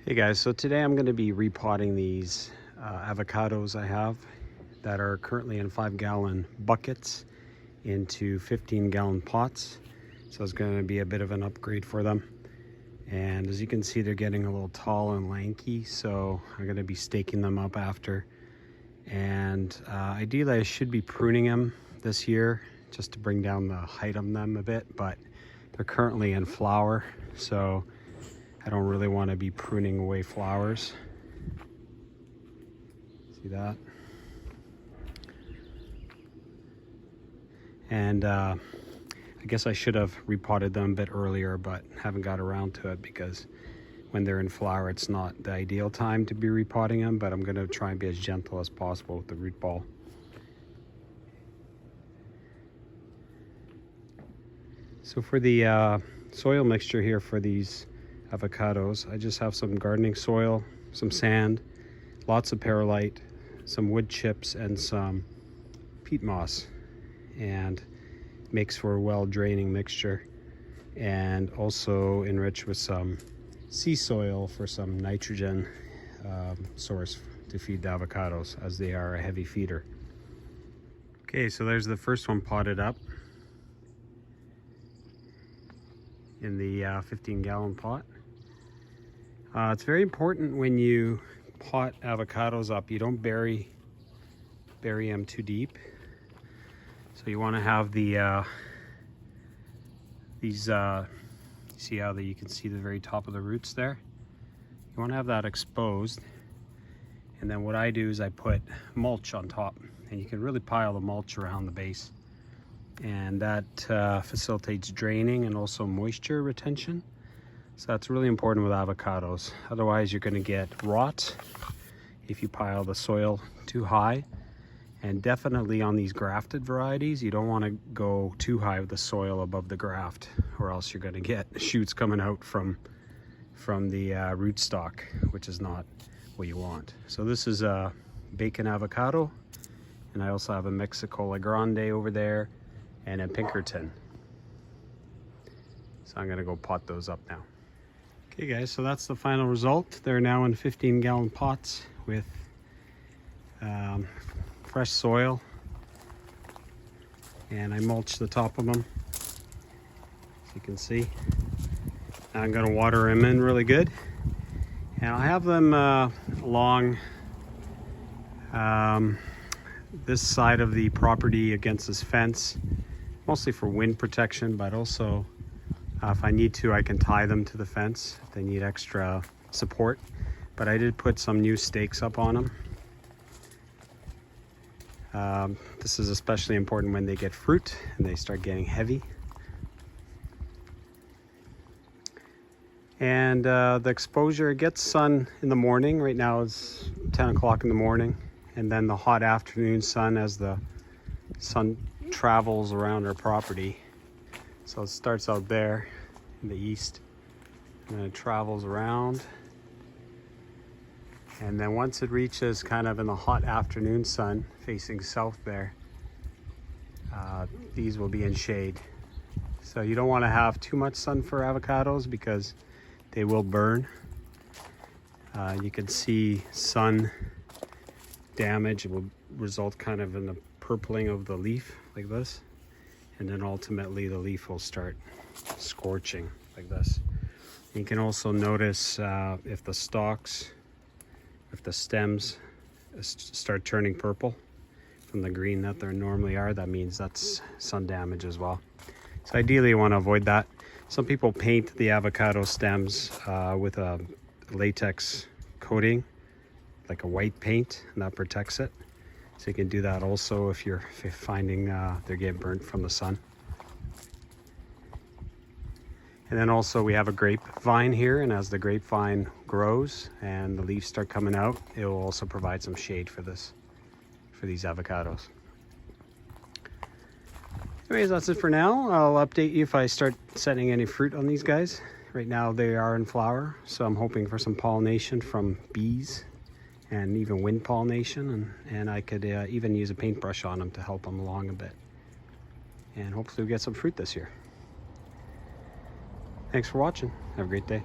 Hey guys, so today I'm going to be repotting these avocados I have that are currently in 5-gallon buckets into 15-gallon pots. So it's going to be a bit of an upgrade for them. And as you can see, they're getting a little tall and lanky, so I'm going to be staking them up after. And ideally I should be pruning them this year just to bring down the height of them a bit, but they're currently in flower, so I don't really want to be pruning away flowers. See that? And I guess I should have repotted them a bit earlier, but haven't got around to it because when they're in flower, it's not the ideal time to be repotting them, but I'm going to try and be as gentle as possible with the root ball. So for the soil mixture here for these avocados, I just have some gardening soil, some sand, lots of perlite, some wood chips, and some peat moss, and makes for a well draining mixture, and also enriched with some sea soil for some nitrogen source to feed the avocados, as they are a heavy feeder. Okay, so there's the first one potted up in the 15-gallon pot. It's very important when you pot avocados up, you don't bury them too deep. So you want to have the see how you can see the very top of the roots there. You want to have that exposed, and then what I do is I put mulch on top, and you can really pile the mulch around the base, and that facilitates draining and also moisture retention. So that's really important with avocados. Otherwise you're going to get rot if you pile the soil too high. And definitely on these grafted varieties, you don't want to go too high with the soil above the graft, or else you're going to get shoots coming out from the rootstock, which is not what you want. So this is a bacon avocado, and I also have a Mexicola Grande over there and a Pinkerton. So I'm going to go pot those up now. Okay guys, so that's the final result. They're now in 15-gallon pots with fresh soil, and I mulched the top of them, as you can see. Now I'm going to water them in really good, and I'll have them along this side of the property against this fence, mostly for wind protection, but also if I need to, I can tie them to the fence if they need extra support. But I did put some new stakes up on them. This is especially important when they get fruit and they start getting heavy. And the exposure, it gets sun in the morning. Right now it's 10 o'clock in the morning. And then the hot afternoon sun as the sun travels around our property. So it starts out there in the east, and then it travels around. And then once it reaches kind of in the hot afternoon sun facing south there, these will be in shade. So you don't want to have too much sun for avocados because they will burn. You can see sun damage. It will result kind of in the purpling of the leaf like this. And then ultimately the leaf will start scorching like this. You can also notice if the stalks, if the stems start turning purple from the green that they normally are, that means that's sun damage as well. So ideally you want to avoid that. Some people paint the avocado stems with a latex coating, like a white paint, and that protects it. So you can do that also if you're finding they're getting burnt from the sun. And then also we have a grapevine here, and as the grapevine grows and the leaves start coming out, it will also provide some shade for these avocados. Anyways, that's it for now. I'll update you if I start setting any fruit on these guys. Right now they are in flower, so I'm hoping for some pollination from bees and even wind pollination, and I could even use a paintbrush on them to help them along a bit. And hopefully we'll get some fruit this year. Thanks for watching. Have a great day.